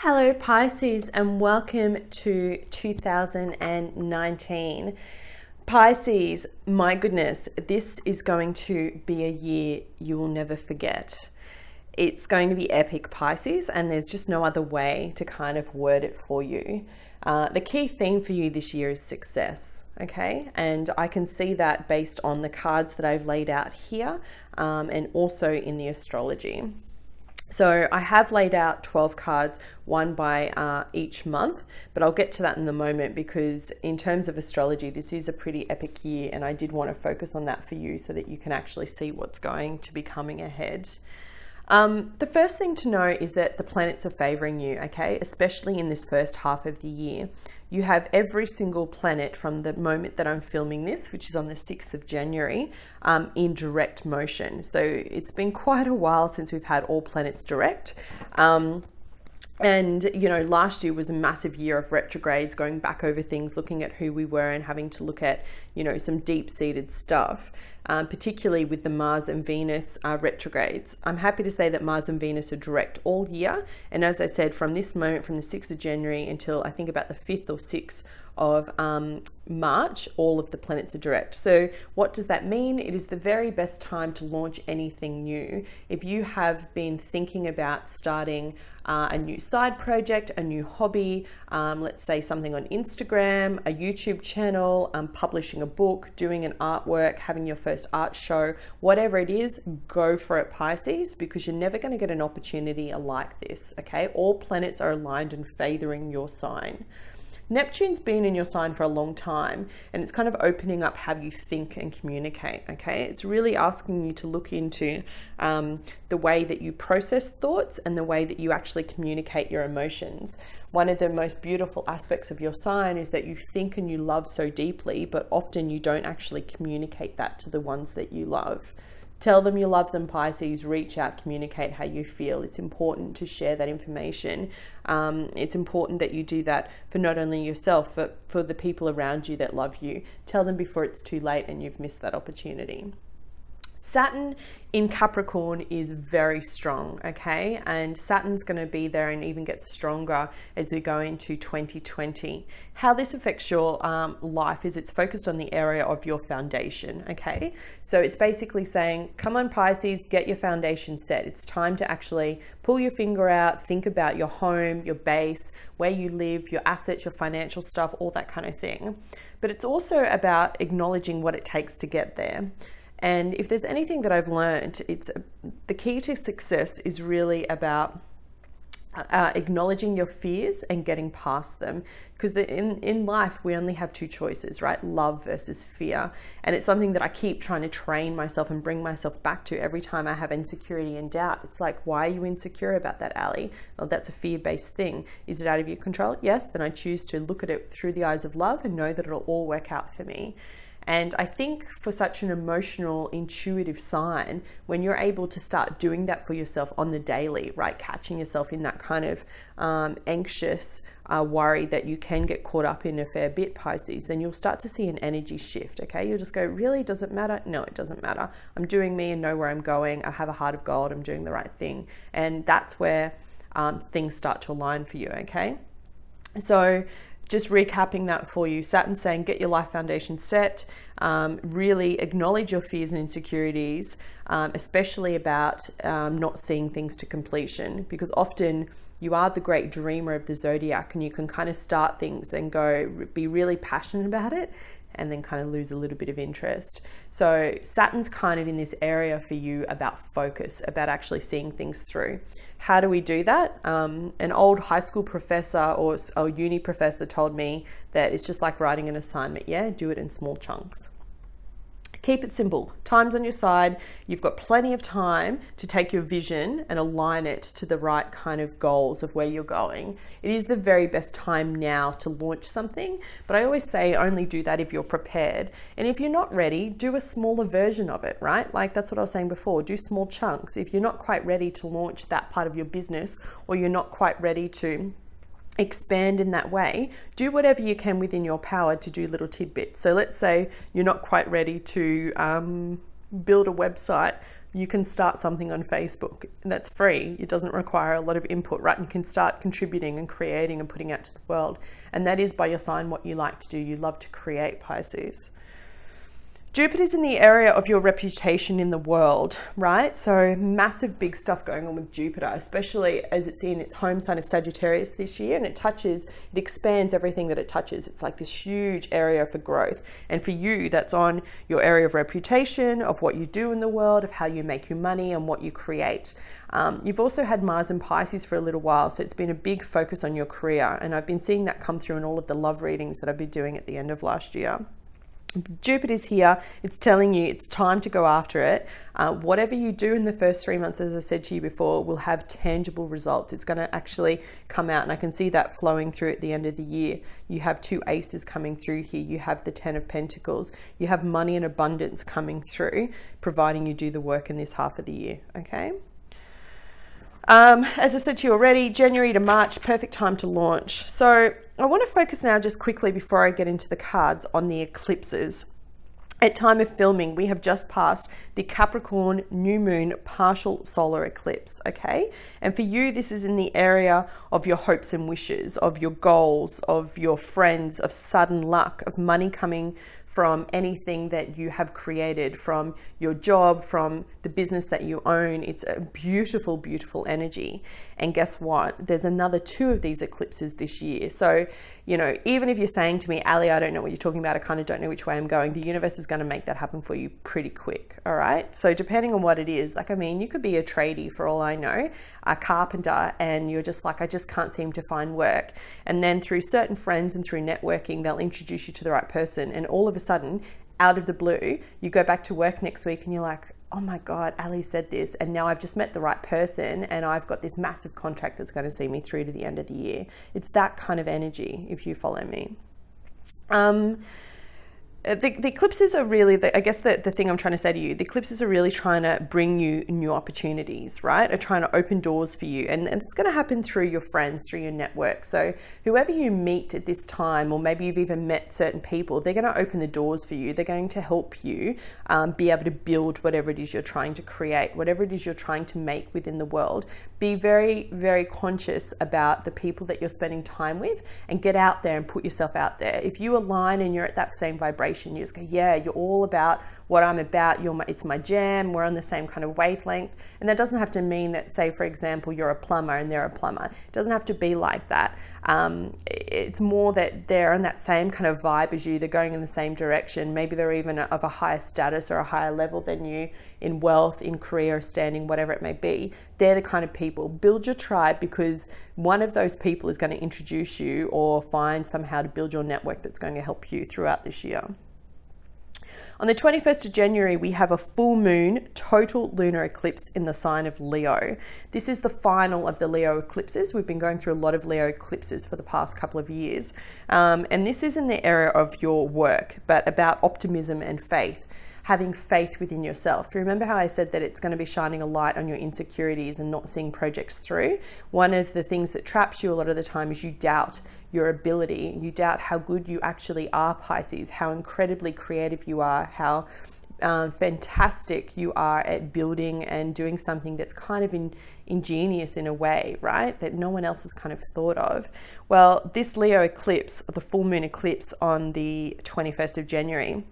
Hello Pisces, and welcome to 2019. Pisces, my goodness, this is going to be a year you will never forget. It's going to be epic, Pisces, and there's just no other way to kind of word it for you. The key theme for you this year is success, okay? And I can see that based on the cards that I've laid out here and also in the astrology. So I have laid out 12 cards, one by each month, but I'll get to that in a moment because in terms of astrology, this is a pretty epic year and I did want to focus on that for you so that you can actually see what's going to be coming ahead. The first thing to know is that the planets are favoring you, okay? Especially in this first half of the year. You have every single planet from the moment that I'm filming this, which is on the 6th of January, in direct motion. So it's been quite a while since we've had all planets direct. And, you know, last year was a massive year of retrogrades, going back over things, looking at who we were and having to look at, you know, some deep-seated stuff, particularly with the Mars and Venus retrogrades. I'm happy to say that Mars and Venus are direct all year. And as I said, from this moment, from the 6th of January until I think about the 5th or 6th of March, all of the planets are direct. So what does that mean? It is the very best time to launch anything new. If you have been thinking about starting a new side project, a new hobby, let's say something on Instagram, a YouTube channel, publishing a book, doing an artwork, having your first art show, whatever it is, go for it, Pisces, because you're never going to get an opportunity like this, okay? All planets are aligned and favoring your sign. Neptune's been in your sign for a long time and it's kind of opening up how you think and communicate, okay? It's really asking you to look into the way that you process thoughts and the way that you actually communicate your emotions. One of the most beautiful aspects of your sign is that you think and you love so deeply, but often you don't actually communicate that to the ones that you love. Tell them you love them, Pisces. Reach out, communicate how you feel. It's important to share that information. It's important that you do that for not only yourself, but for the people around you that love you. Tell them before it's too late and you've missed that opportunity. Saturn in Capricorn is very strong, okay? And Saturn's going to be there and even get stronger as we go into 2020. How this affects your life is it's focused on the area of your foundation, okay? So it's basically saying, come on Pisces, get your foundation set. It's time to actually pull your finger out, think about your home, your base, where you live, your assets, your financial stuff, all that kind of thing. But it's also about acknowledging what it takes to get there. And if there's anything that I've learned, it's the key to success is really about acknowledging your fears and getting past them. Because in life, we only have two choices, right? Love versus fear. And it's something that I keep trying to train myself and bring myself back to every time I have insecurity and doubt. It's like, why are you insecure about that, Ali? Well, that's a fear-based thing. Is it out of your control? Yes. Then I choose to look at it through the eyes of love and know that it'll all work out for me. And I think for such an emotional, intuitive sign, when you're able to start doing that for yourself on the daily, right? Catching yourself in that kind of anxious worry that you can get caught up in a fair bit, Pisces, then you'll start to see an energy shift, okay? You'll just go, really? Does it matter? No, it doesn't matter. I'm doing me and know where I'm going. I have a heart of gold. I'm doing the right thing. And that's where things start to align for you, okay? So just recapping that for you, Saturn's saying get your life foundation set, really acknowledge your fears and insecurities, especially about not seeing things to completion, because often you are the great dreamer of the zodiac and you can kind of start things and go be really passionate about it and then kind of lose a little bit of interest. So Saturn's kind of in this area for you about focus, about actually seeing things through. How do we do that? An old high school professor or uni professor told me that it's just like writing an assignment. Yeah, do it in small chunks. Keep it simple. Time's on your side. You've got plenty of time to take your vision and align it to the right kind of goals of where you're going. It is the very best time now to launch something, but I always say only do that if you're prepared. And if you're not ready, do a smaller version of it, right? Like that's what I was saying before, do small chunks. If you're not quite ready to launch that part of your business, or you're not quite ready to expand in that way, do whatever you can within your power to do little tidbits. So let's say you're not quite ready to build a website, You can start something on Facebook that's free. It doesn't require a lot of input, right? You can start contributing and creating and putting out to the world. And that is by your sign what you like to do. You love to create, Pisces. Jupiter's in the area of your reputation in the world, right? So massive big stuff going on with Jupiter, especially as it's in its home sign of Sagittarius this year, and it expands everything that it touches. It's like this huge area for growth. And for you, that's on your area of reputation, of what you do in the world, of how you make your money and what you create. You've also had Mars in Pisces for a little while, so it's been a big focus on your career. And I've been seeing that come through in all of the love readings that I've been doing at the end of last year. Jupiter's here. It's telling you it's time to go after it. Whatever you do in the first 3 months, as I said to you before, will have tangible results. It's going to actually come out, and I can see that flowing through at the end of the year. You have 2 aces coming through here. You have the 10 of Pentacles. You have money and abundance coming through, providing you do the work in this half of the year, okay? As I said to you already, January to March, perfect time to launch. So I want to focus now just quickly before I get into the cards on the eclipses. At time of filming, we have just passed the Capricorn new moon partial solar eclipse, okay? And for you, this is in the area of your hopes and wishes, of your goals, of your friends, of sudden luck, of money coming from anything that you have created, from your job, from the business that you own. It's a beautiful, beautiful energy. And guess what? There's another 2 of these eclipses this year. So, you know, even if you're saying to me, Ali, I don't know what you're talking about, I kind of don't know which way I'm going, the universe is going to make that happen for you pretty quick, all right? So depending on what it is, like, I mean, you could be a tradie for all I know, a carpenter, and you're just like, I just can't seem to find work. And then through certain friends and through networking, they'll introduce you to the right person. And all of a sudden, out of the blue, you go back to work next week and you're like, oh my God, Ali said this, and now I've just met the right person and I've got this massive contract that's going to see me through to the end of the year. It's that kind of energy, if you follow me. The eclipses are really, I guess the thing I'm trying to say to you, the eclipses are really trying to bring you new opportunities, right? Are trying to open doors for you. And it's going to happen through your friends, through your network. So whoever you meet at this time, or maybe you've even met certain people, they're going to open the doors for you. They're going to help you be able to build whatever it is you're trying to create, whatever it is you're trying to make within the world. Be very, very conscious about the people that you're spending time with, and get out there and put yourself out there. If you align and you're at that same vibration, you just go, yeah, you're all about what I'm about, it's my jam, we're on the same kind of wavelength. And that doesn't have to mean that, say, for example, you're a plumber and they're a plumber. It doesn't have to be like that. It's more that they're on that same kind of vibe as you, they're going in the same direction. Maybe they're even of a higher status or a higher level than you in wealth, in career, standing, whatever it may be. They're the kind of people. Build your tribe, because one of those people is going to introduce you or find somehow to build your network that's going to help you throughout this year. On the 21st of January, we have a full moon total lunar eclipse in the sign of Leo. This is the final of the Leo eclipses. We've been going through a lot of Leo eclipses for the past couple of years. And this is in the area of your work, but about optimism and faith. Having faith within yourself. Remember how I said that it's going to be shining a light on your insecurities and not seeing projects through? One of the things that traps you a lot of the time is you doubt your ability. You doubt how good you actually are, Pisces, how incredibly creative you are, how fantastic you are at building and doing something that's kind of ingenious in a way, right? That no one else has kind of thought of. Well, this Leo eclipse, the full moon eclipse on the 21st of January,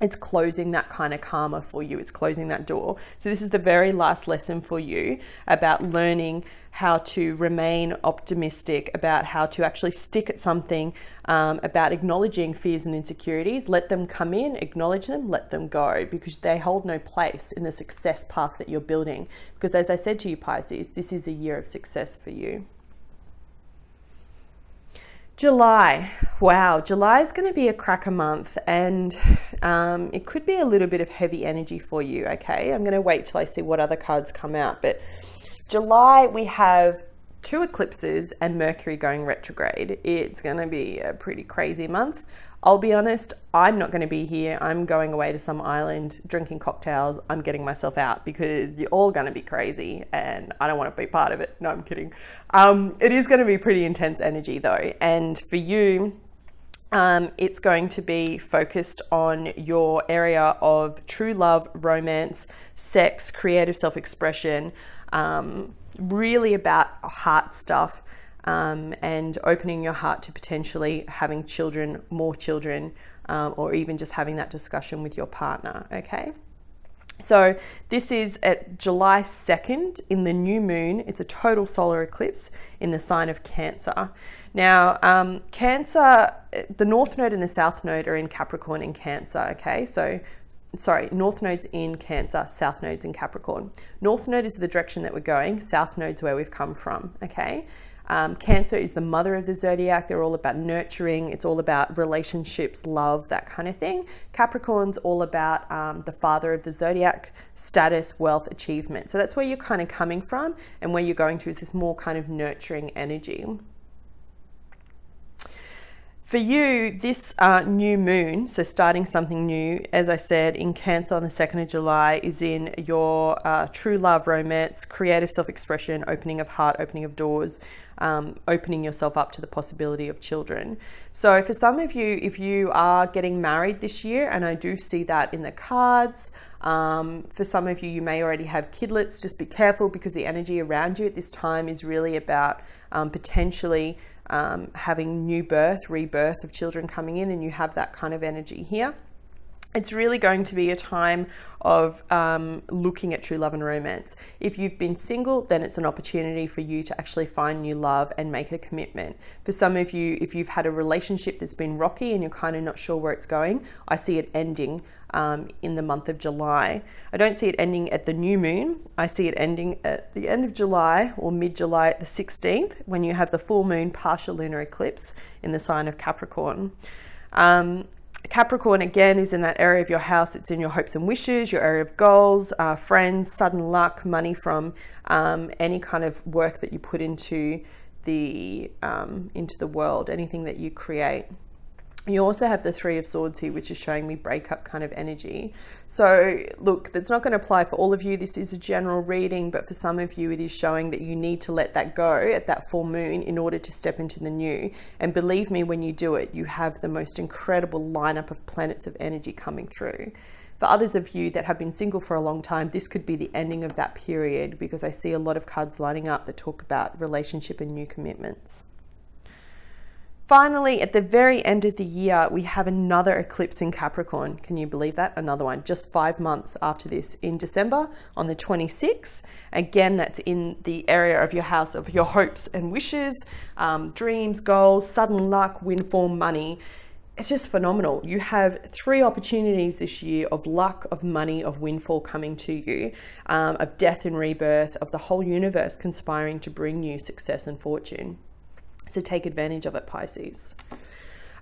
it's closing that kind of karma for you. It's closing that door. So this is the very last lesson for you about learning how to remain optimistic, about how to actually stick at something, about acknowledging fears and insecurities. Let them come in, acknowledge them, let them go, because they hold no place in the success path that you're building. Because as I said to you, Pisces, this is a year of success for you. July. Wow, July is going to be a cracker month, and it could be a little bit of heavy energy for you, okay? I'm going to wait till I see what other cards come out, but July we have 2 eclipses and Mercury going retrograde. It's going to be a pretty crazy month. I'll be honest, I'm not going to be here. I'm going away to some island, drinking cocktails. I'm getting myself out because you're all going to be crazy and I don't want to be part of it. No, I'm kidding. It is going to be pretty intense energy though. And for you, It's going to be focused on your area of true love, romance, sex, creative self-expression, really about heart stuff, and opening your heart to potentially having children, more children, or even just having that discussion with your partner, okay? So this is at July 2nd in the new moon. It's a total solar eclipse in the sign of Cancer. Now, Cancer, the North Node and the South Node are in Capricorn and Cancer, okay? So, sorry, North Node's in Cancer, South Node's in Capricorn. North Node is the direction that we're going, South Node's where we've come from, okay? Cancer is the mother of the zodiac. They're all about nurturing. It's all about relationships, love, that kind of thing. Capricorn's all about the father of the zodiac, status, wealth, achievement. So that's where you're kind of coming from, and where you're going to is this more kind of nurturing energy. For you, this new moon, so starting something new, as I said, in Cancer on the 2nd of July, is in your true love, romance, creative self-expression, opening of heart, opening of doors, opening yourself up to the possibility of children. So for some of you, if you are getting married this year, and I do see that in the cards, for some of you, you may already have kidlets. Just be careful, because the energy around you at this time is really about potentially having new birth, rebirth of children coming in, and you have that kind of energy here. It's really going to be a time of looking at true love and romance. If you've been single, then it's an opportunity for you to actually find new love and make a commitment. For some of you, if you've had a relationship that's been rocky and you're kind of not sure where it's going, I see it ending in the month of July. I don't see it ending at the new moon. I see it ending at the end of July, or mid-July at the 16th, when you have the full moon partial lunar eclipse in the sign of Capricorn. Capricorn, again, is in that area of your house. It's in your hopes and wishes, your area of goals, friends, sudden luck, money from any kind of work that you put into the world, anything that you create. You also have the Three of Swords here, which is showing me breakup kind of energy. So look, that's not going to apply for all of you. This is a general reading, but for some of you, it is showing that you need to let that go at that full moon in order to step into the new. And believe me, when you do it, you have the most incredible lineup of planets of energy coming through. For others of you that have been single for a long time, this could be the ending of that period, because I see a lot of cards lining up that talk about relationship and new commitments. Finally, at the very end of the year, we have another eclipse in Capricorn. Can you believe that? Another one, just 5 months after this, in December on the 26th. Again, that's in the area of your house of your hopes and wishes, dreams, goals, sudden luck, windfall, money. It's just phenomenal. You have 3 opportunities this year of luck, of money, of windfall coming to you, of death and rebirth, of the whole universe conspiring to bring you success and fortune. So take advantage of it, Pisces.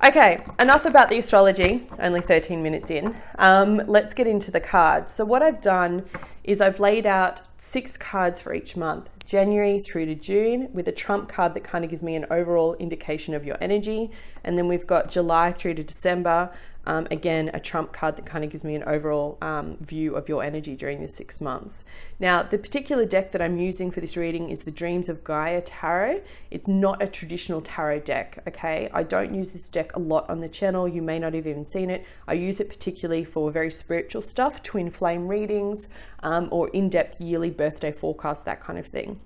Okay, enough about the astrology, only 13 minutes in. Let's get into the cards. So what I've done is I've laid out 6 cards for each month, January through to June, with a trump card that kind of gives me an overall indication of your energy. And then we've got July through to December, again, a trump card that kind of gives me an overall view of your energy during the 6 months. Now, the particular deck that I'm using for this reading is the Dreams of Gaia Tarot. It's not a traditional tarot deck, okay? I don't use this deck a lot on the channel. You may not have even seen it. I use it particularly for very spiritual stuff, twin flame readings, or in-depth yearly birthday forecasts, that kind of thing.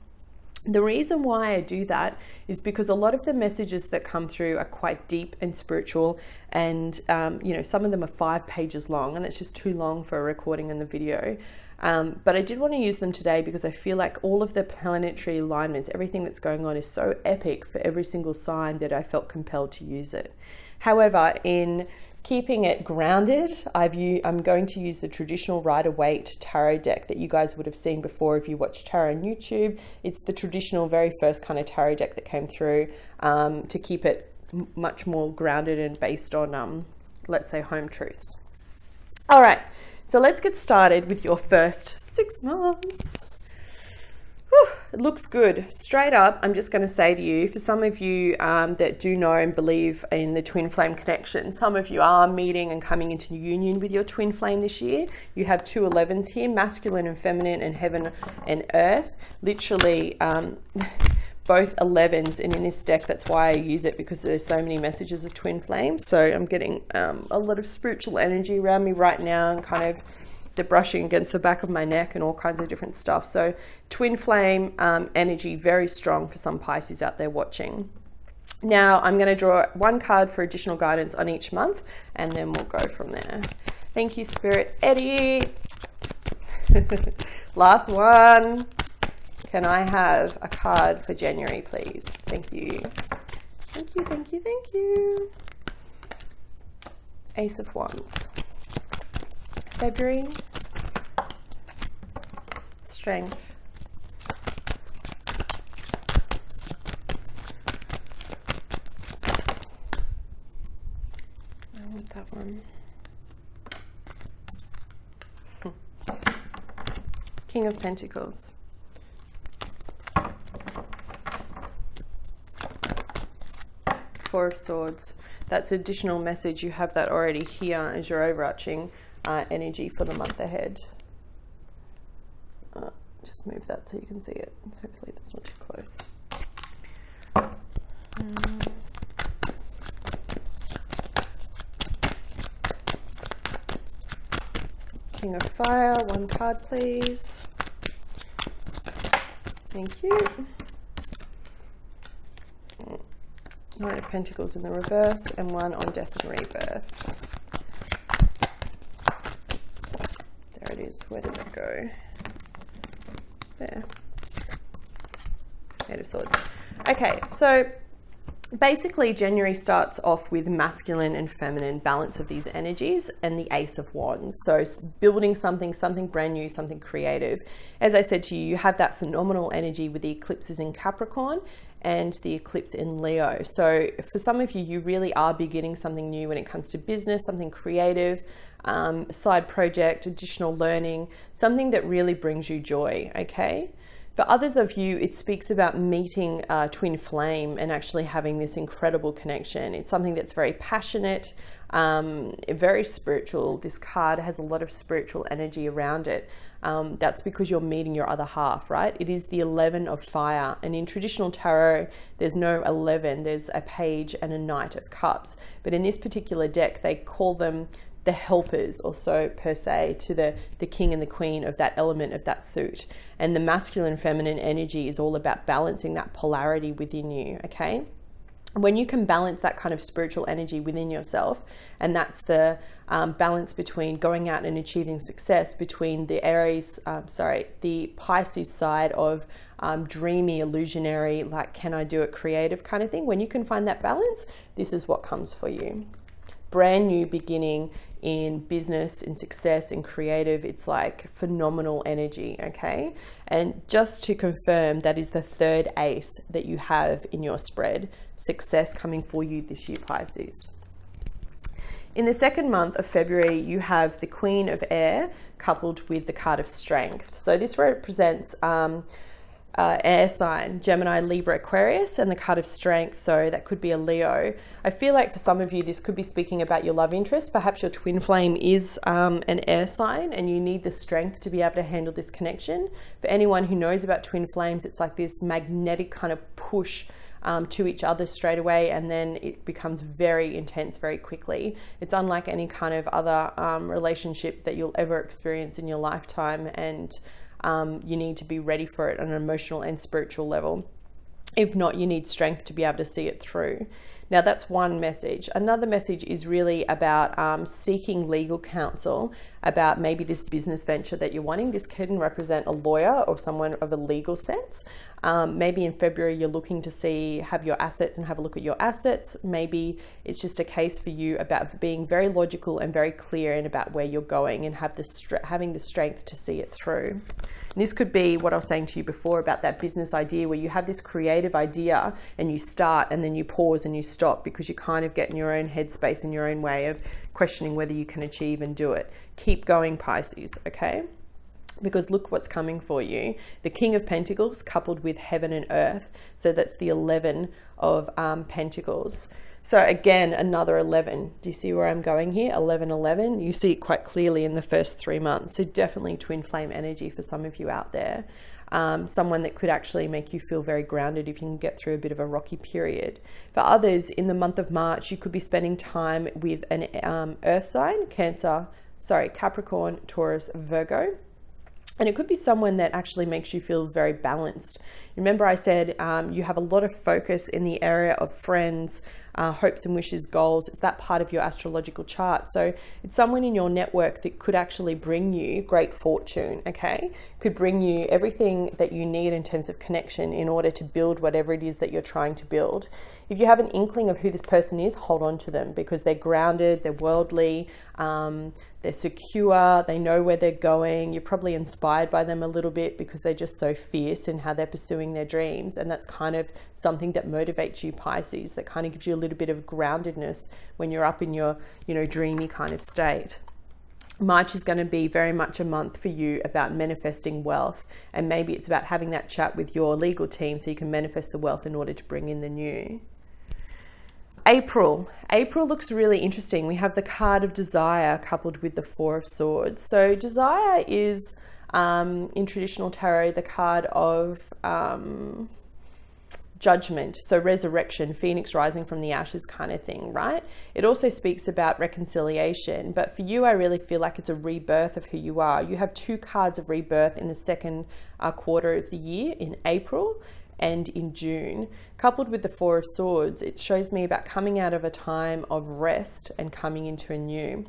The reason why I do that is because a lot of the messages that come through are quite deep and spiritual, and you know, some of them are 5 pages long, and it's just too long for a recording in the video. But I did want to use them today because I feel like all of the planetary alignments, everything that's going on, is so epic for every single sign that I felt compelled to use it. However, in keeping it grounded, I'm going to use the traditional Rider-Waite tarot deck that you guys would have seen before if you watch tarot on YouTube. It's the traditional, very first kind of tarot deck that came through, to keep it much more grounded and based on, let's say, home truths. All right, so let's get started with your first 6 months. Whew, it looks good. Straight up, I'm just going to say to you, for some of you that do know and believe in the twin flame connection, some of you are meeting and coming into union with your twin flame this year. You have 2 11s here, masculine and feminine, and heaven and earth. Literally, both 11s, and in this deck, that's why I use it, because there's so many messages of twin flames. So I'm getting a lot of spiritual energy around me right now, and kind of the brushing against the back of my neck and all kinds of different stuff. So twin flame energy, very strong for some Pisces out there watching. Now I'm going to draw one card for additional guidance on each month, and then we'll go from there. Thank you, Spirit. Eddie. Last one. Can I have a card for January, please? Thank you. Thank you, thank you, thank you. Ace of Wands. February. Strength. I want that one. King of Pentacles. Four of Swords. That's additional message. You have that already here as your overarching energy for the month ahead. Just move that so you can see it. Hopefully that's not too close. King of Fire, one card please. Thank you. Knight of Pentacles in the reverse, and one on Death and Rebirth. There it is. Where did it go? There. Eight of Swords. Okay, so basically January starts off with masculine and feminine balance of these energies, and the Ace of Wands. So building something brand new, something creative. As I said to you, you have that phenomenal energy with the eclipses in Capricorn and the eclipse in Leo. So for some of you, you really are beginning something new when it comes to business, something creative, side project, additional learning, something that really brings you joy, okay? For others of you, it speaks about meeting a twin flame and actually having this incredible connection. It's something that's very passionate, very spiritual. This card has a lot of spiritual energy around it. That's because you're meeting your other half, right? It is the 11 of fire. And in traditional tarot, there's no 11. There's a page and a Knight of Cups. But in this particular deck, they call them the helpers, or so per se, to the king and the queen of that element of that suit. And the masculine feminine energy is all about balancing that polarity within you, okay? When you can balance that kind of spiritual energy within yourself, and that's the balance between going out and achieving success, between the the Pisces side of dreamy, illusionary, like, can I do it, creative kind of thing. When you can find that balance, this is what comes for you. Brand new beginning in business, in success, in creative. It's like phenomenal energy, okay? And just to confirm, that is the third ace that you have in your spread. Success coming for you this year, Pisces. In the second month of February, you have the Queen of Air coupled with the card of Strength. So this represents air sign, Gemini, Libra, Aquarius, and the card of Strength, so that could be a Leo. I feel like for some of you, this could be speaking about your love interest. Perhaps your twin flame is an air sign, and you need the strength to be able to handle this connection. For anyone who knows about twin flames, it's like this magnetic kind of push to each other straight away, and then it becomes very intense very quickly. It's unlike any kind of other relationship that you'll ever experience in your lifetime, and you need to be ready for it on an emotional and spiritual level. If not, you need strength to be able to see it through. Now, that's one message. Another message is really about seeking legal counsel about maybe this business venture that you're wanting. This can represent a lawyer or someone of a legal sense. Maybe in February, you're looking to have your assets and have a look at your assets. Maybe it's just a case for you about being very logical and very clear and about where you're going, and having the strength to see it through. And this could be what I was saying to you before about that business idea, where you have this creative idea and you start and then you pause and you stop because you kind of get in your own headspace and your own way of questioning whether you can achieve and do it. Keep going, Pisces, okay? Because look what's coming for you. The King of Pentacles coupled with Heaven and Earth. So that's the 11 of Pentacles. So again, another 11. Do you see where I'm going here? 11, 11. You see it quite clearly in the first 3 months. So definitely twin flame energy for some of you out there. someone that could actually make you feel very grounded if you can get through a bit of a rocky period. For others, in the month of March, you could be spending time with an earth sign, Capricorn, Taurus, Virgo. And it could be someone that actually makes you feel very balanced. Remember I said you have a lot of focus in the area of friends, hopes and wishes, goals. It's that part of your astrological chart. So it's someone in your network that could actually bring you great fortune, okay? Could bring you everything that you need in terms of connection in order to build whatever it is that you're trying to build. If you have an inkling of who this person is, hold on to them, because they're grounded, they're worldly, they're secure, they know where they're going. You're probably inspired by them a little bit because they're just so fierce in how they're pursuing their dreams. And that's kind of something that motivates you, Pisces, that kind of gives you a little bit of groundedness when you're up in your, dreamy kind of state. March is going to be very much a month for you about manifesting wealth, and maybe it's about having that chat with your legal team so you can manifest the wealth in order to bring in the new. April looks really interesting. We have the card of desire coupled with the Four of Swords. So desire is in traditional tarot the card of judgment, so resurrection, phoenix rising from the ashes kind of thing, right? It also speaks about reconciliation, but for you I really feel like it's a rebirth of who you are. You have two cards of rebirth in the second quarter of the year, in April and in June. Coupled with the Four of Swords, it shows me about coming out of a time of rest and coming into a new.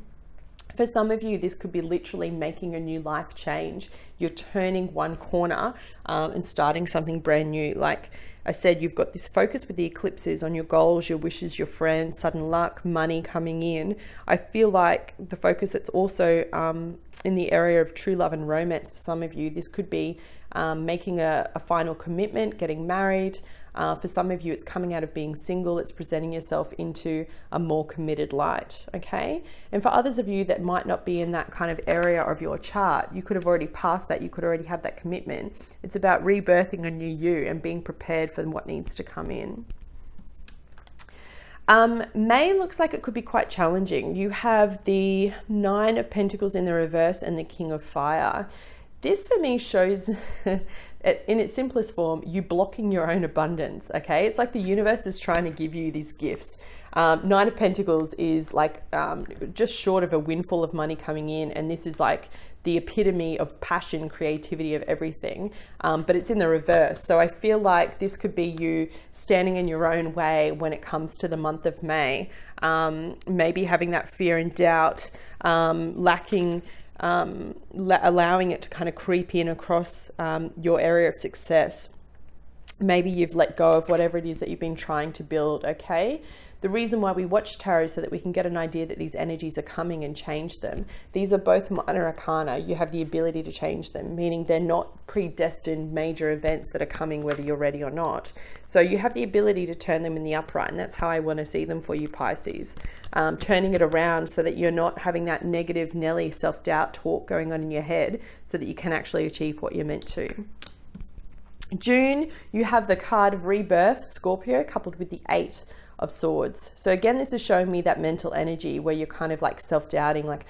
For some of you, this could be literally making a new life change. You're turning one corner and starting something brand new. Like I said, you've got this focus with the eclipses on your goals, your wishes, your friends, sudden luck, money coming in. I feel like the focus that's also in the area of true love and romance for some of you, this could be making a final commitment, getting married. For some of you, it's coming out of being single. It's presenting yourself into a more committed light, okay? And for others of you that might not be in that kind of area of your chart, you could have already passed that. You could already have that commitment. It's about rebirthing a new you and being prepared for what needs to come in. May looks like it could be quite challenging. You have the Nine of Pentacles in the reverse and the King of Fire. This for me shows, in its simplest form, you blocking your own abundance, okay? It's like the universe is trying to give you these gifts. Nine of Pentacles is like just short of a windfall of money coming in, and this is like the epitome of passion, creativity, of everything, but it's in the reverse. So I feel like this could be you standing in your own way when it comes to the month of May, maybe having that fear and doubt, lacking allowing it to kind of creep in across your area of success. Maybe you've let go of whatever it is that you've been trying to build, okay? The reason why we watch tarot is so that we can get an idea that these energies are coming and change them. These are both minor arcana. You have the ability to change them, meaning they're not predestined major events that are coming whether you're ready or not. So you have the ability to turn them in the upright, and that's how I want to see them for you, Pisces. Turning it around so that you're not having that negative Nelly self-doubt talk going on in your head, so that you can actually achieve what you're meant to. June, you have the card of rebirth, Scorpio, coupled with the Eight of Swords. So again, this is showing me that mental energy where you're kind of like self-doubting, like,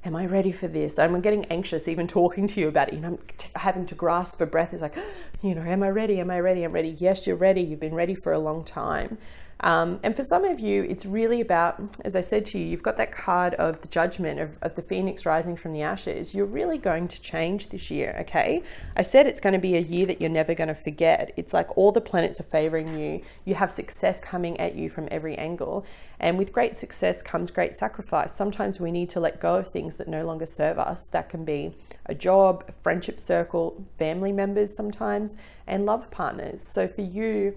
am I ready for this? I'm getting anxious even talking to you about it. I'm having to grasp for breath. It's like, am I ready? Am I ready? I'm ready. Yes, you're ready. You've been ready for a long time. And for some of you, it's really about, as I said to you, you've got that card of the judgment of the phoenix rising from the ashes. You're really going to change this year, okay? I said it's going to be a year that you're never going to forget. It's like all the planets are favoring you. You have success coming at you from every angle. And with great success comes great sacrifice. Sometimes we need to let go of things that no longer serve us. That can be a job, a friendship circle, family members sometimes, and love partners. So for you,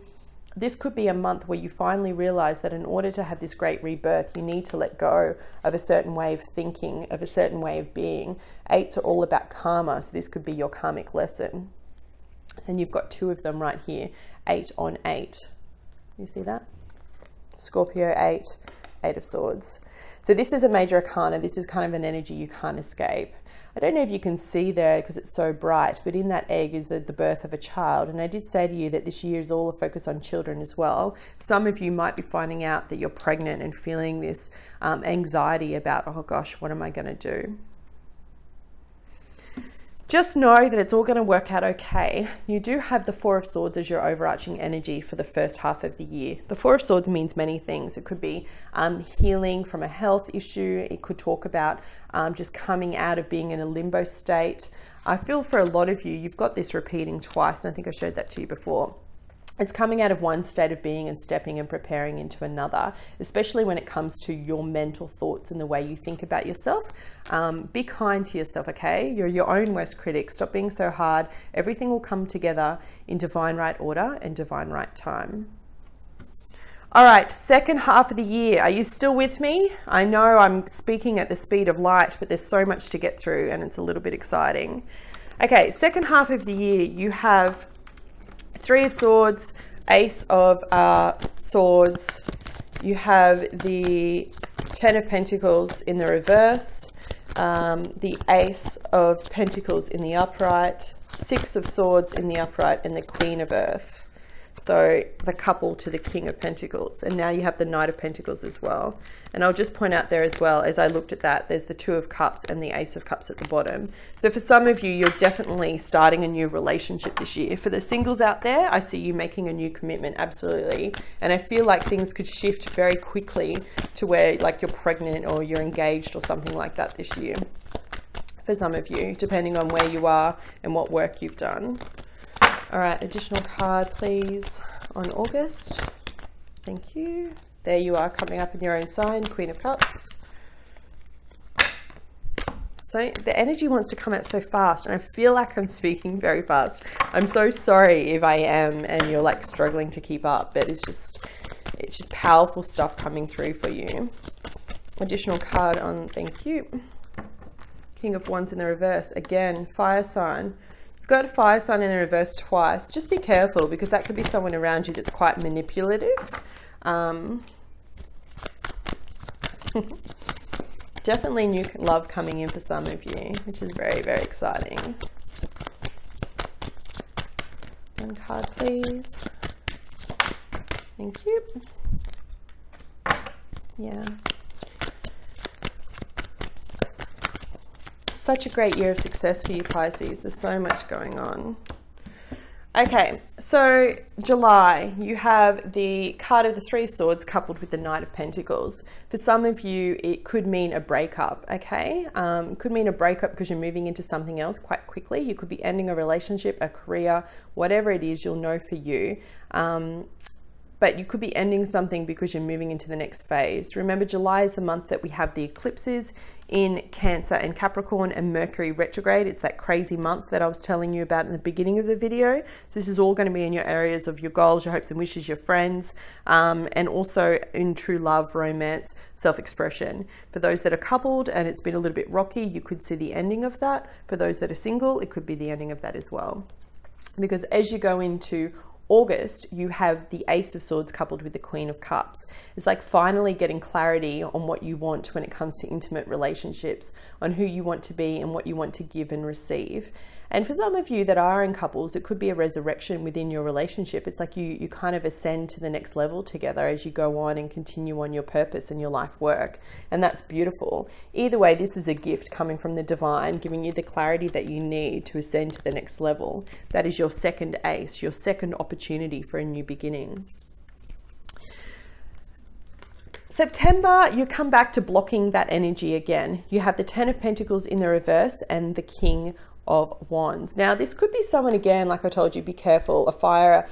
this could be a month where you finally realize that in order to have this great rebirth, you need to let go of a certain way of thinking, of a certain way of being. Eights are all about karma, so this could be your karmic lesson. And you've got two of them right here, 8 on 8. You see that? Scorpio 8, 8 of Swords. So this is a major arcana. This is kind of an energy you can't escape. I don't know if you can see there because it's so bright, but in that egg is the birth of a child. And I did say to you that this year is all a focus on children as well. Some of you might be finding out that you're pregnant and feeling this anxiety about, oh gosh, what am I going to do? just know that it's all going to work out okay. You do have the Four of Swords as your overarching energy for the first half of the year. The Four of Swords means many things. It could be healing from a health issue. It could talk about just coming out of being in a limbo state. I feel for a lot of you, you've got this repeating twice, and I think I showed that to you before. It's coming out of one state of being and stepping and preparing into another, especially when it comes to your mental thoughts and the way you think about yourself. Be kind to yourself, okay? You're your own worst critic. Stop being so hard. Everything will come together in divine right order and divine right time. All right, second half of the year. Are you still with me? I know I'm speaking at the speed of light, but there's so much to get through and it's a little bit exciting. Okay, second half of the year, you have Three of Swords, Ace of Swords. You have the Ten of Pentacles in the reverse, the Ace of Pentacles in the upright, Six of Swords in the upright, and the Queen of Earth. So the couple to the King of Pentacles. And now you have the Knight of Pentacles as well. And I'll just point out there as well, as I looked at that, there's the Two of Cups and the Ace of Cups at the bottom. So for some of you, you're definitely starting a new relationship this year. For the singles out there, I see you making a new commitment, absolutely. And I feel like things could shift very quickly to where like you're pregnant or you're engaged or something like that this year. For some of you, depending on where you are and what work you've done. All right, additional card, please, on August. Thank you. There you are, coming up in your own sign, Queen of Cups. So the energy wants to come out so fast, and I feel like I'm speaking very fast. I'm so sorry if I am, and you're like struggling to keep up, but it's just powerful stuff coming through for you. Additional card on, thank you. King of Wands in the reverse, again, fire sign. Got a fire sign in the reverse twice. Just be careful because that could be someone around you that's quite manipulative. Definitely new love coming in for some of you, which is very, very exciting. One card, please. Thank you. Yeah. Such a great year of success for you, Pisces. There's so much going on. Okay, so July, you have the card of the Three of Swords coupled with the Knight of Pentacles. For some of you, it could mean a breakup, okay? It could mean a breakup because you're moving into something else quite quickly. You could be ending a relationship, a career, whatever it is, you'll know for you. But you could be ending something because you're moving into the next phase. Remember, July is the month that we have the eclipses in Cancer and Capricorn and Mercury retrograde. It's that crazy month that I was telling you about in the beginning of the video. So this is all going to be in your areas of your goals, your hopes and wishes, your friends, and also in true love, romance, self-expression. For those that are coupled and it's been a little bit rocky, you could see the ending of that. For those that are single, it could be the ending of that as well. Because as you go into August, you have the Ace of Swords coupled with the Queen of Cups. It's like finally getting clarity on what you want when it comes to intimate relationships, on who you want to be and what you want to give and receive. And for some of you that are in couples, it could be a resurrection within your relationship. It's like you kind of ascend to the next level together as you go on and continue on your purpose and your life work. And that's beautiful. Either way, this is a gift coming from the divine, giving you the clarity that you need to ascend to the next level. That is your second ace, your second opportunity for a new beginning. September, you come back to blocking that energy again. You have the Ten of Pentacles in the reverse and the King of Wands. Now, this could be someone, again, like I told you, be careful, a fire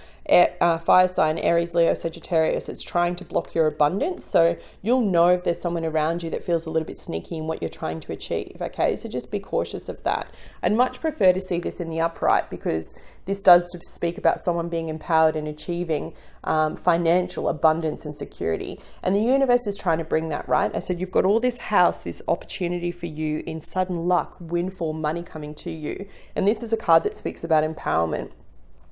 sign, Aries, Leo, Sagittarius. It's trying to block your abundance. So you'll know if there's someone around you that feels a little bit sneaky in what you're trying to achieve. Okay, so just be cautious of that. I'd much prefer to see this in the upright because this does speak about someone being empowered and achieving financial abundance and security. And the universe is trying to bring that, right? I said, you've got all this house, this opportunity for you in sudden luck, windfall, money coming to you. And this is a card that speaks about empowerment.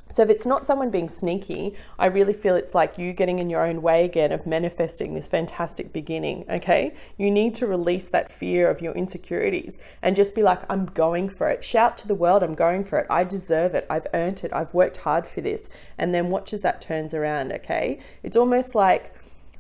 So if it's not someone being sneaky, I really feel it's like you getting in your own way again of manifesting this fantastic beginning, okay? You need to release that fear of your insecurities and just be like, I'm going for it. Shout to the world, I'm going for it. I deserve it. I've earned it. I've worked hard for this. And then watch as that turns around, okay? It's almost like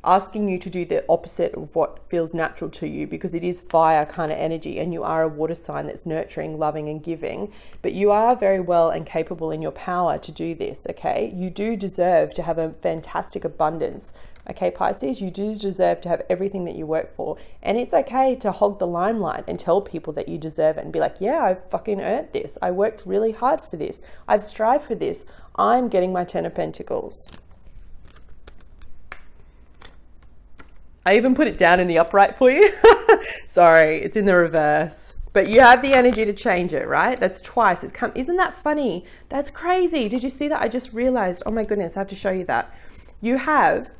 asking you to do the opposite of what feels natural to you, because it is fire kind of energy and you are a water sign that's nurturing, loving and giving, but you are very well and capable in your power to do this, okay? You do deserve to have a fantastic abundance, okay, Pisces? You do deserve to have everything that you work for, and it's okay to hog the limelight and tell people that you deserve it and be like, yeah, I've fucking earned this. I worked really hard for this. I've strived for this. I'm getting my 10 of Pentacles. I even put it down in the upright for you. Sorry, it's in the reverse. But you have the energy to change it, right? That's twice. It's come. Isn't that funny? That's crazy. Did you see that? I just realized, oh my goodness, I have to show you that. You have,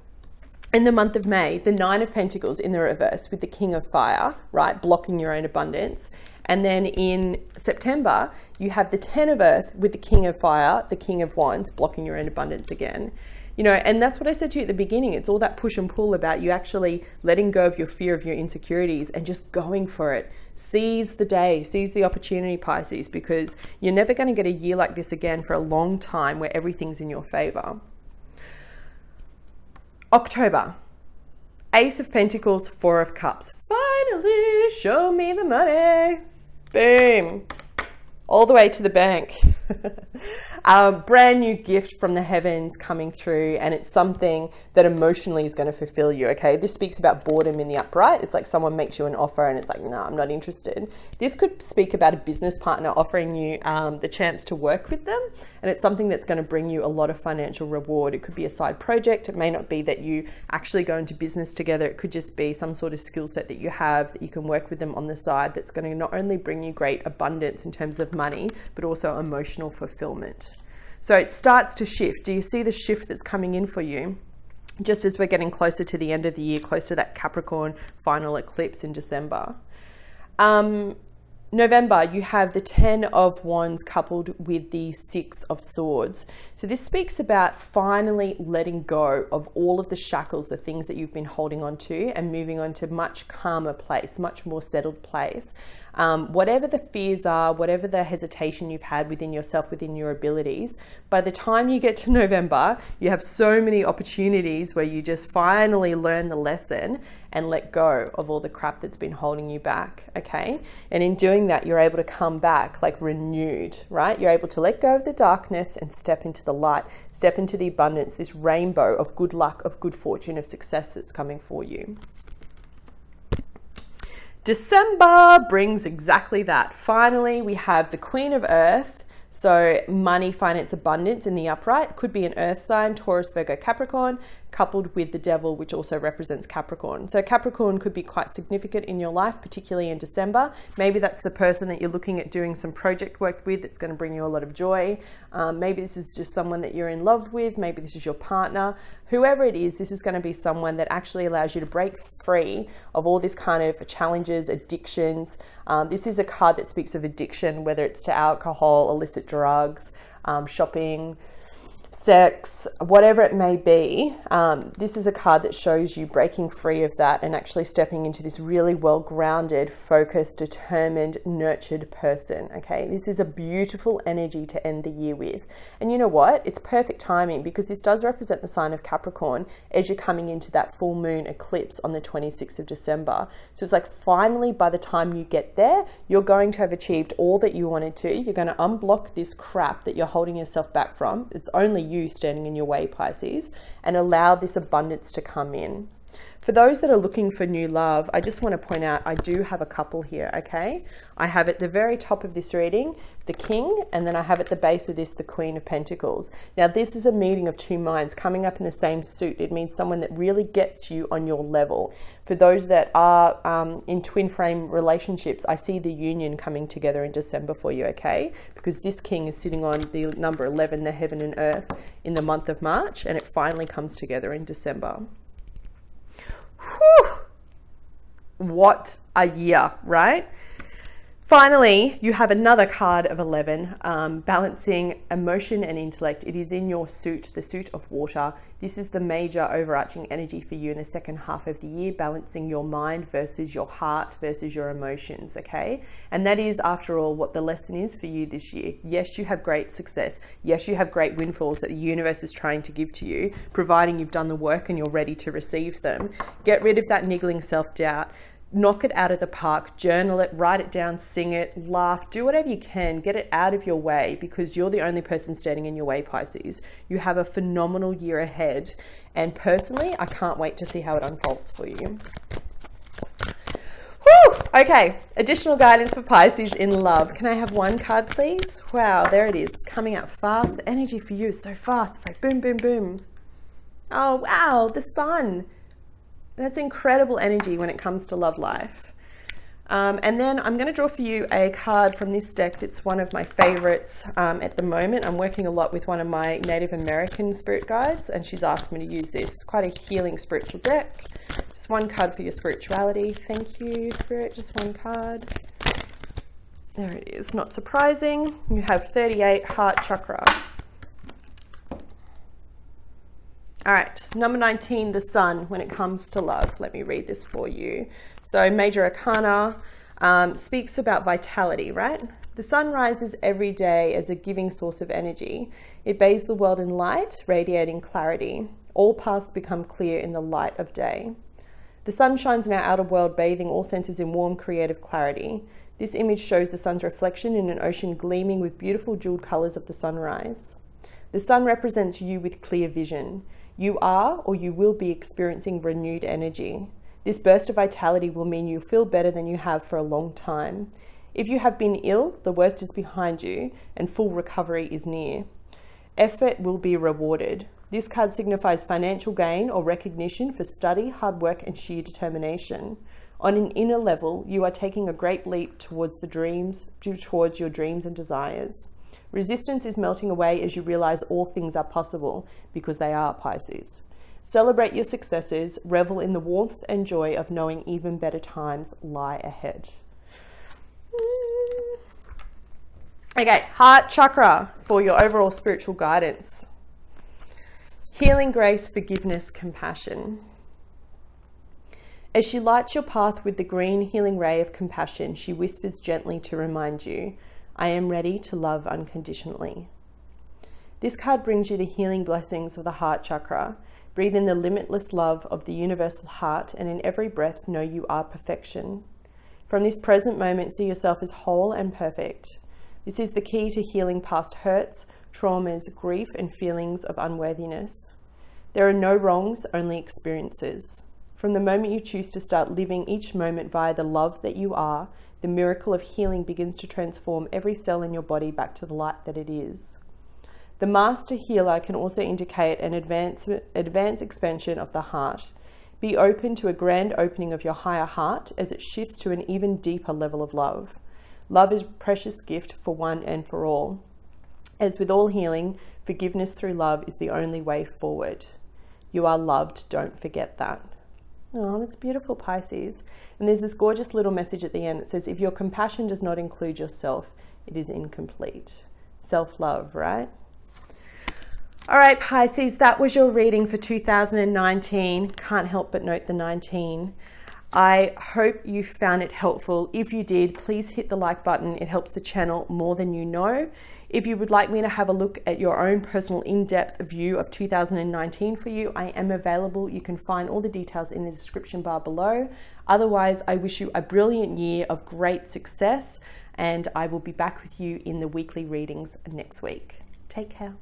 in the month of May, the 9 of Pentacles in the reverse with the King of Fire, right? Blocking your own abundance. And then in September, you have the 10 of Earth with the King of Fire, the King of Wands, blocking your own abundance again. You know, and that's what I said to you at the beginning. It's all that push and pull about you actually letting go of your fear of your insecurities and just going for it. Seize the day, seize the opportunity, Pisces, because you're never going to get a year like this again for a long time where everything's in your favor. October, Ace of Pentacles, 4 of Cups. Finally, show me the money. Boom. All the way to the bank. Brand new gift from the heavens coming through, and it's something that emotionally is going to fulfill you, okay? This speaks about boredom in the upright. It's like someone makes you an offer and it's like, no, I'm not interested. This could speak about a business partner offering you the chance to work with them, and it's something that's going to bring you a lot of financial reward. It could be a side project. It may not be that you actually go into business together. It could just be some sort of skill set that you have that you can work with them on the side that's going to not only bring you great abundance in terms of money, but also emotional fulfillment. So it starts to shift. Do you see the shift that's coming in for you? Just as we're getting closer to the end of the year, close to that Capricorn final eclipse in December. November, you have the 10 of Wands coupled with the 6 of Swords. So this speaks about finally letting go of all of the shackles, the things that you've been holding on to, and moving on to much calmer place, much more settled place. Whatever the fears are, whatever the hesitation you've had within yourself, within your abilities, by the time you get to November, you have so many opportunities where you just finally learn the lesson and let go of all the crap that's been holding you back, okay? And in doing that, you're able to come back like renewed, right? You're able to let go of the darkness and step into the light, step into the abundance, this rainbow of good luck, of good fortune, of success that's coming for you. December brings exactly that. Finally, we have the Queen of Earth. So money, finance, abundance in the upright. Could be an earth sign, Taurus, Virgo, Capricorn, coupled with the devil, which also represents Capricorn. So Capricorn could be quite significant in your life, particularly in December. Maybe that's the person that you're looking at doing some project work with that's going to bring you a lot of joy. Maybe this is just someone that you're in love with. Maybe this is your partner. Whoever it is, this is going to be someone that actually allows you to break free of all this kind of challenges, addictions. This is a card that speaks of addiction, whether it's to alcohol, illicit drugs, shopping, sex, whatever it may be. This is a card that shows you breaking free of that and actually stepping into this really well-grounded, focused, determined, nurtured person, okay? This is a beautiful energy to end the year with. And you know what? It's perfect timing because this does represent the sign of Capricorn as you're coming into that full moon eclipse on the 26th of December. So it's like finally by the time you get there, you're going to have achieved all that you wanted to. You're going to unblock this crap that you're holding yourself back from. It's only you standing in your way, Pisces, and allow this abundance to come in. For those that are looking for new love, I just want to point out I do have a couple here, okay? I have at the very top of this reading the King, and then I have at the base of this the Queen of Pentacles. Now this is a meeting of two minds coming up in the same suit. It means someone that really gets you on your level. For those that are in twin flame relationships, I see the union coming together in December for you, okay? Because this King is sitting on the number 11, the heaven and earth, in the month of March, and it finally comes together in December. Whew. What a year, right? Finally, you have another card of 11, balancing emotion and intellect. It is in your suit, the suit of water. This is the major overarching energy for you in the second half of the year, balancing your mind versus your heart versus your emotions, okay? And that is, after all, what the lesson is for you this year. Yes, you have great success. Yes, you have great windfalls that the universe is trying to give to you, providing you've done the work and you're ready to receive them. Get rid of that niggling self-doubt. Knock it out of the park, journal it, write it down, sing it, laugh, do whatever you can, get it out of your way, because you're the only person standing in your way, Pisces. You have a phenomenal year ahead, and personally, I can't wait to see how it unfolds for you. Whew! Okay, additional guidance for Pisces in love. Can I have one card, please? Wow, there it is. It's coming out fast. The energy for you is so fast. It's like boom, boom, boom. Oh, wow, the sun. That's incredible energy when it comes to love life. And then I'm going to draw for you a card from this deck that's one of my favorites at the moment. I'm working a lot with one of my Native American spirit guides, and she's asked me to use this. It's quite a healing spiritual deck. Just one card for your spirituality. Thank you, Spirit. Just one card. There it is. Not surprising. You have 38, heart chakra. All right, number 19, the sun, when it comes to love. Let me read this for you. So Major Arcana speaks about vitality, right? The sun rises every day as a giving source of energy. It bathes the world in light, radiating clarity. All paths become clear in the light of day. The sun shines in our outer world, bathing all senses in warm, creative clarity. This image shows the sun's reflection in an ocean gleaming with beautiful jeweled colors of the sunrise. The sun represents you with clear vision. You are, or you will be, experiencing renewed energy. This burst of vitality will mean you feel better than you have for a long time. If you have been ill, the worst is behind you and full recovery is near. Effort will be rewarded. This card signifies financial gain or recognition for study, hard work, and sheer determination. On an inner level, you are taking a great leap towards your dreams and desires. Resistance is melting away as you realize all things are possible, because they are, Pisces. Celebrate your successes, revel in the warmth and joy of knowing even better times lie ahead. Okay, heart chakra for your overall spiritual guidance. Healing, grace, forgiveness, compassion. As she lights your path with the green healing ray of compassion, she whispers gently to remind you, I am ready to love unconditionally. This card brings you the healing blessings of the heart chakra. Breathe in the limitless love of the universal heart, and in every breath know you are perfection. From this present moment, see yourself as whole and perfect. This is the key to healing past hurts, traumas, grief, and feelings of unworthiness. There are no wrongs, only experiences. From the moment you choose to start living each moment via the love that you are, the miracle of healing begins to transform every cell in your body back to the light that it is. The master healer can also indicate an advanced expansion of the heart. Be open to a grand opening of your higher heart as it shifts to an even deeper level of love. Love is a precious gift for one and for all. As with all healing, forgiveness through love is the only way forward. You are loved, don't forget that. Oh, that's beautiful, Pisces. And there's this gorgeous little message at the end. It says, if your compassion does not include yourself, it is incomplete. Self-love, right? All right, Pisces, that was your reading for 2019. Can't help but note the 19. I hope you found it helpful. If you did, please hit the like button. It helps the channel more than you know. If you would like me to have a look at your own personal in-depth view of 2019 for you, I am available. You can find all the details in the description bar below. Otherwise, I wish you a brilliant year of great success, and I will be back with you in the weekly readings next week. Take care.